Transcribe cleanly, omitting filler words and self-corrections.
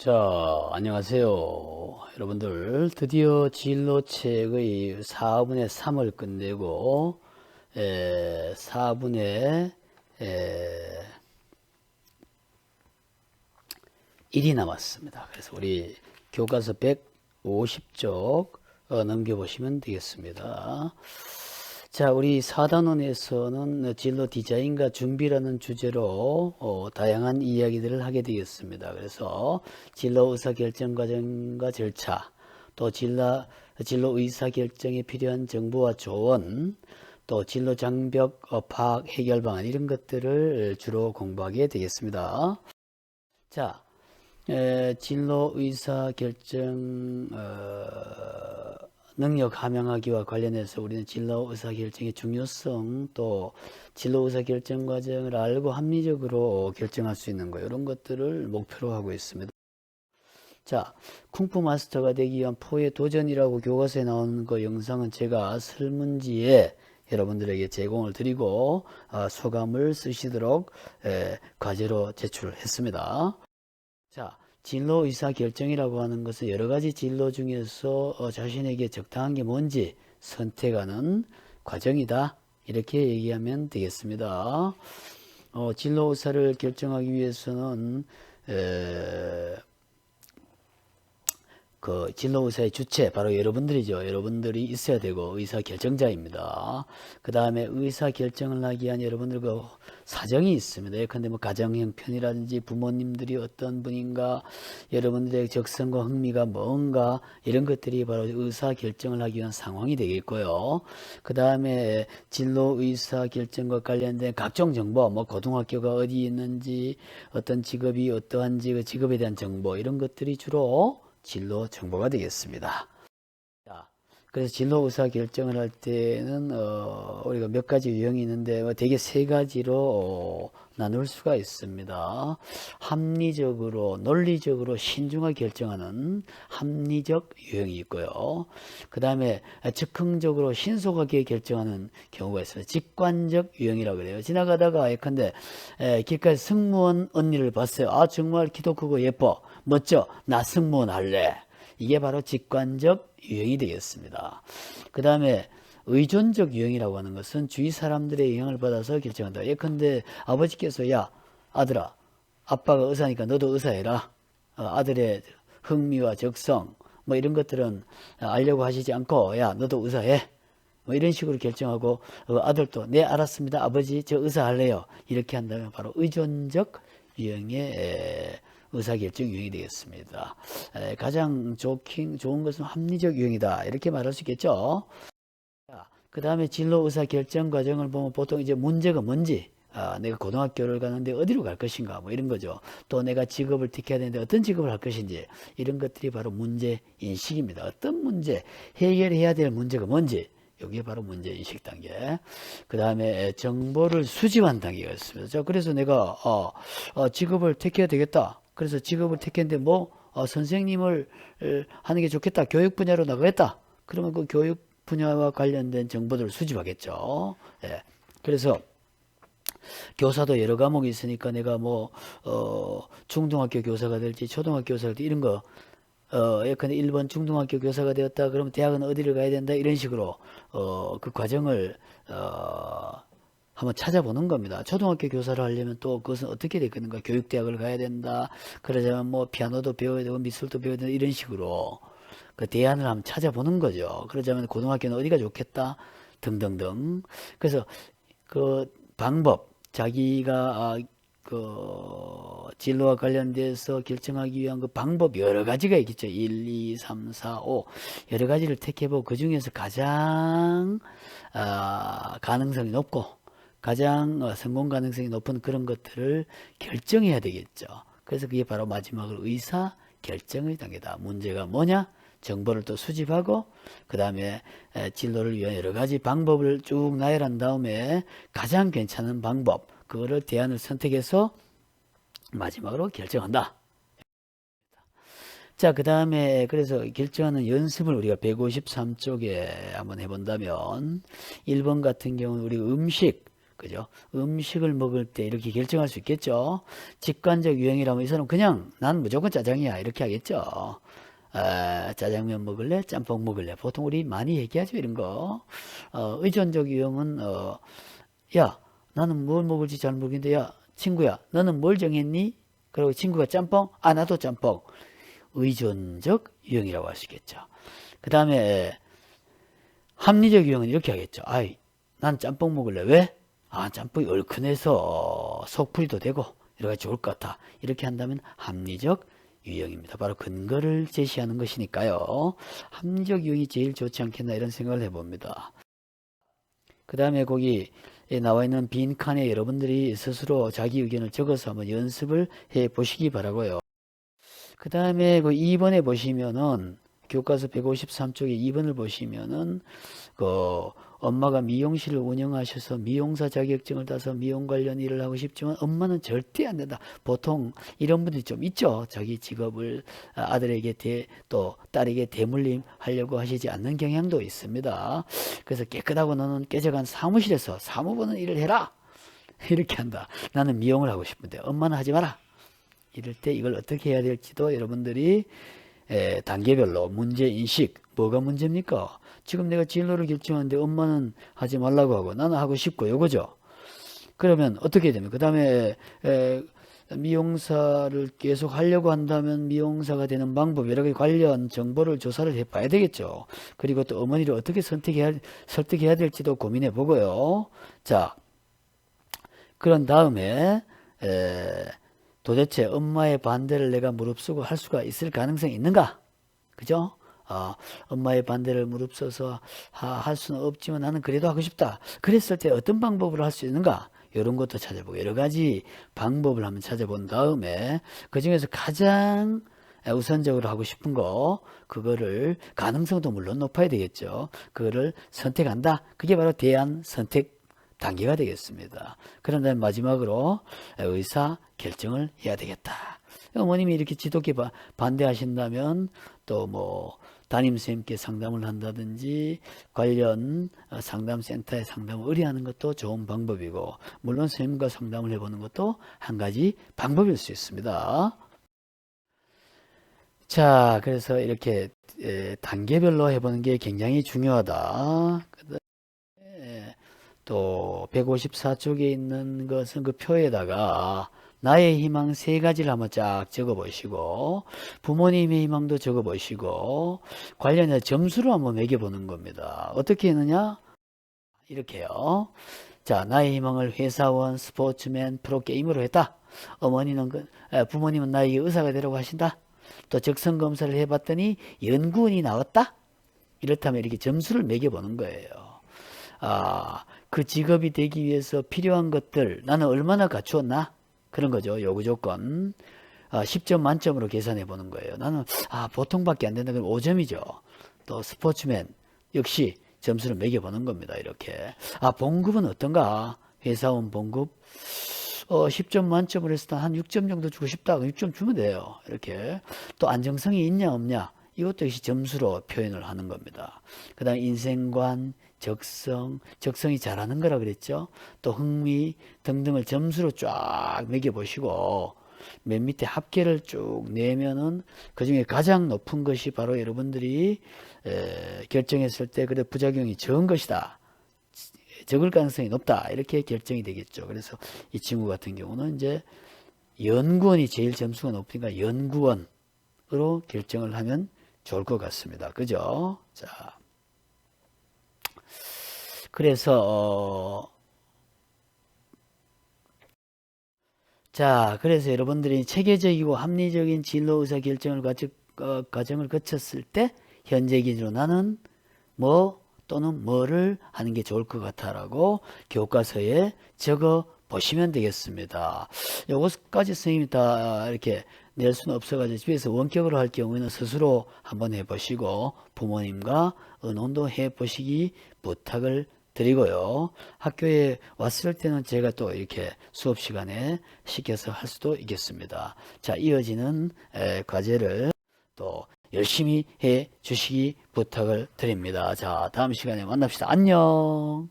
자, 안녕하세요. 여러분들, 드디어 진로책의 4분의 3을 끝내고, 4분의 1이 남았습니다. 그래서 우리 교과서 150쪽 넘겨보시면 되겠습니다. 자, 우리 4단원에서는 진로 디자인과 준비라는 주제로 다양한 이야기들을 하게 되겠습니다. 그래서 진로 의사결정 과정과 절차, 또 진로 의사결정에 필요한 정보와 조언, 또 진로 장벽 파악 해결 방안 이런 것들을 주로 공부하게 되겠습니다. 자, 진로 의사결정 능력 함양하기와 관련해서 우리는 진로 의사결정의 중요성, 또 진로 의사결정 과정을 알고 합리적으로 결정할 수 있는 것, 이런 것들을 목표로 하고 있습니다. 자, 쿵푸 마스터가 되기 위한 포의 도전이라고 교과서에 나오는 그 영상은 제가 설문지에 여러분들에게 제공을 드리고 소감을 쓰시도록 과제로 제출했습니다. 자, 진로 의사결정이라고 하는 것은 여러 가지 진로 중에서 자신에게 적당한 게 뭔지 선택하는 과정이다. 이렇게 얘기하면 되겠습니다. 진로 의사를 결정하기 위해서는 그 진로 의사의 주체, 바로 여러분들이죠. 여러분들이 있어야 되고 의사 결정자입니다. 그 다음에 의사 결정을 하기 위한 여러분들 그 사정이 있습니다. 예컨대 뭐 가정 형편이라든지 부모님들이 어떤 분인가, 여러분들의 적성과 흥미가 뭔가, 이런 것들이 바로 의사 결정을 하기 위한 상황이 되겠고요. 그 다음에 진로 의사 결정과 관련된 각종 정보, 뭐 고등학교가 어디 있는지, 어떤 직업이 어떠한지 그 직업에 대한 정보, 이런 것들이 주로 진로 정보가 되겠습니다. 자, 그래서 진로 의사 결정을 할 때는 우리가 몇 가지 유형이 있는데 대개 세 가지로 나눌 수가 있습니다. 합리적으로, 논리적으로 신중하게 결정하는 합리적 유형이 있고요. 그 다음에 즉흥적으로 신속하게 결정하는 경우가 있습니다. 직관적 유형이라고 그래요. 지나가다가 예컨대 길가에서 승무원 언니를 봤어요. 아, 정말 키도 크고 예뻐, 멋져, 나 승무원 할래. 이게 바로 직관적 유형이 되겠습니다. 그 다음에 의존적 유형이라고 하는 것은 주위 사람들의 영향을 받아서 결정한다. 예컨대 아버지께서 야 아들아, 아빠가 의사니까 너도 의사해라. 아들의 흥미와 적성 뭐 이런 것들은 알려고 하시지 않고 야 너도 의사해. 뭐 이런 식으로 결정하고 아들도 네 알았습니다 아버지 저 의사할래요. 이렇게 한다면 바로 의존적 유형의 의사결정 유형이 되겠습니다. 가장 좋은 것은 합리적 유형이다. 이렇게 말할 수 있겠죠. 그 다음에 진로 의사결정 과정을 보면 보통 이제 문제가 뭔지, 내가 고등학교를 가는데 어디로 갈 것인가, 뭐 이런 거죠. 또 내가 직업을 택해야 되는데 어떤 직업을 할 것인지, 이런 것들이 바로 문제인식입니다. 어떤 문제, 해결해야 될 문제가 뭔지, 여기에 바로 문제인식 단계. 그 다음에 정보를 수집한 단계가 있습니다. 자, 그래서 내가 직업을 택해야 되겠다. 그래서 직업을 택했는데 선생님을 하는 게 좋겠다. 교육 분야로 나가겠다. 그러면 그 교육 분야와 관련된 정보들을 수집하겠죠. 예. 그래서 교사도 여러 과목이 있으니까 내가 중등학교 교사가 될지 초등학교 교사가 될지 이런 거 예컨대 1번 중등학교 교사가 되었다 그러면 대학은 어디를 가야 된다 이런 식으로 그 과정을 한번 찾아보는 겁니다. 초등학교 교사를 하려면 또 그것은 어떻게 되겠는가? 교육대학을 가야 된다. 그러자면 피아노도 배워야 되고 미술도 배워야 된다. 이런 식으로 그 대안을 한번 찾아보는 거죠. 그러자면 고등학교는 어디가 좋겠다? 등등등. 그래서 그 방법, 자기가 그 진로와 관련돼서 결정하기 위한 그 방법 여러 가지가 있겠죠. 1, 2, 3, 4, 5 여러 가지를 택해보고 그 중에서 가장 가능성이 높고 가장 성공 가능성이 높은 그런 것들을 결정해야 되겠죠. 그래서 그게 바로 마지막으로 의사 결정의 단계다. 문제가 뭐냐? 정보를 또 수집하고 그 다음에 진로를 위한 여러 가지 방법을 쭉 나열한 다음에 가장 괜찮은 방법, 그거를 대안을 선택해서 마지막으로 결정한다. 자, 그 다음에 그래서 결정하는 연습을 우리가 153쪽에 한번 해본다면 1번 같은 경우는 우리 음식, 그죠? 음식을 먹을 때 이렇게 결정할 수 있겠죠? 직관적 유형이라면 이 사람 그냥 난 무조건 짜장이야 이렇게 하겠죠? 짜장면 먹을래? 짬뽕 먹을래? 보통 우리 많이 얘기하죠 이런 거. 의존적 유형은 야 나는 뭘 먹을지 잘 모르겠는데 야 친구야 너는 뭘 정했니? 그리고 친구가 짬뽕? 나도 짬뽕. 의존적 유형이라고 할 수 있겠죠. 그 다음에 합리적 유형은 이렇게 하겠죠. 난 짬뽕 먹을래. 왜? 짬뽕이 얼큰해서 속풀이도 되고 여러 가지 좋을 것 같아. 이렇게 한다면 합리적 유형입니다. 바로 근거를 제시하는 것이니까요. 합리적 유형이 제일 좋지 않겠나 이런 생각을 해봅니다. 그 다음에 거기에 나와 있는 빈칸에 여러분들이 스스로 자기 의견을 적어서 한번 연습을 해 보시기 바라고요. 그 다음에 그 2번에 보시면은 교과서 153쪽에 2번을 보시면은 그 엄마가 미용실을 운영하셔서 미용사 자격증을 따서 미용 관련 일을 하고 싶지만 엄마는 절대 안 된다. 보통 이런 분들이 좀 있죠. 자기 직업을 아들에게 또 딸에게 대물림 하려고 하시지 않는 경향도 있습니다. 그래서 깨끗하고 너는 깨져간 사무실에서 사무 보는 일을 해라. 이렇게 한다. 나는 미용을 하고 싶은데 엄마는 하지 마라. 이럴 때 이걸 어떻게 해야 될지도 여러분들이 단계별로 문제인식, 뭐가 문제입니까? 지금 내가 진로를 결정하는데 엄마는 하지 말라고 하고 나는 하고 싶고 요거죠. 그러면 어떻게 해야 됩니까? 그 다음에 미용사를 계속 하려고 한다면 미용사가 되는 방법 여러 가지 관련 정보를 조사를 해봐야 되겠죠. 그리고 또 어머니를 어떻게 설득해야 될지도 고민해 보고요. 자, 그런 다음에 도대체 엄마의 반대를 내가 무릅쓰고 할 수가 있을 가능성이 있는가? 그죠? 엄마의 반대를 무릅써서 할 수는 없지만 나는 그래도 하고 싶다. 그랬을 때 어떤 방법으로 할 수 있는가? 이런 것도 찾아보고 여러 가지 방법을 한번 찾아본 다음에 그 중에서 가장 우선적으로 하고 싶은 거 그거를 가능성도 물론 높아야 되겠죠. 그거를 선택한다. 그게 바로 대안 선택 단계가 되겠습니다. 그런 다음에 마지막으로 의사 결정을 해야 되겠다. 어머님이 이렇게 지독히 반대하신다면 또 뭐 담임선생님께 상담을 한다든지 관련 상담센터에 상담을 의뢰하는 것도 좋은 방법이고 물론 선생님과 상담을 해보는 것도 한 가지 방법일 수 있습니다. 자, 그래서 이렇게 단계별로 해보는 게 굉장히 중요하다. 또 154쪽에 있는 것은 그 표에다가 나의 희망 세 가지를 한번 쫙 적어 보시고 부모님의 희망도 적어 보시고 관련해서 점수로 한번 매겨 보는 겁니다. 어떻게 했느냐? 이렇게요. 자, 나의 희망을 회사원, 스포츠맨, 프로게이머로 했다. 부모님은 나에게 의사가 되라고 하신다. 또 적성검사를 해봤더니 연구원이 나왔다. 이렇다면 이렇게 점수를 매겨 보는 거예요. 그 직업이 되기 위해서 필요한 것들 나는 얼마나 갖추었나? 그런 거죠. 요구 조건. 10점 만점으로 계산해 보는 거예요. 나는 보통밖에 안 된다. 그럼 5점이죠. 또 스포츠맨 역시 점수를 매겨 보는 겁니다. 이렇게. 봉급은 어떤가? 회사원 봉급 10점 만점으로 했을 때 한 6점 정도 주고 싶다. 6점 주면 돼요. 이렇게. 또 안정성이 있냐 없냐? 이것도 역시 점수로 표현을 하는 겁니다. 그 다음 인생관, 적성이 잘하는 거라 그랬죠. 또 흥미 등등을 점수로 쫙 매겨보시고 맨 밑에 합계를 쭉 내면은 그 중에 가장 높은 것이 바로 여러분들이 결정했을 때 그래 부작용이 적은 것이다. 적을 가능성이 높다. 이렇게 결정이 되겠죠. 그래서 이 친구 같은 경우는 이제 연구원이 제일 점수가 높으니까 연구원으로 결정을 하면 좋을 것 같습니다. 그죠? 자. 그래서 그래서 여러분들이 체계적이고 합리적인 진로 의사 결정을 과정을 거쳤을 때 현재 기준으로 나는 뭐 또는 뭐를 하는 게 좋을 것 같아라고 교과서에 적어 보시면 되겠습니다. 요것까지 선생님이 다 이렇게 낼 수는 없어가지고 집에서 원격으로 할 경우에는 스스로 한번 해보시고 부모님과 의논도 해보시기 부탁을 드리고요. 학교에 왔을 때는 제가 또 이렇게 수업 시간에 시켜서 할 수도 있겠습니다. 자, 이어지는 과제를 또 열심히 해 주시기 부탁을 드립니다. 자, 다음 시간에 만납시다. 안녕.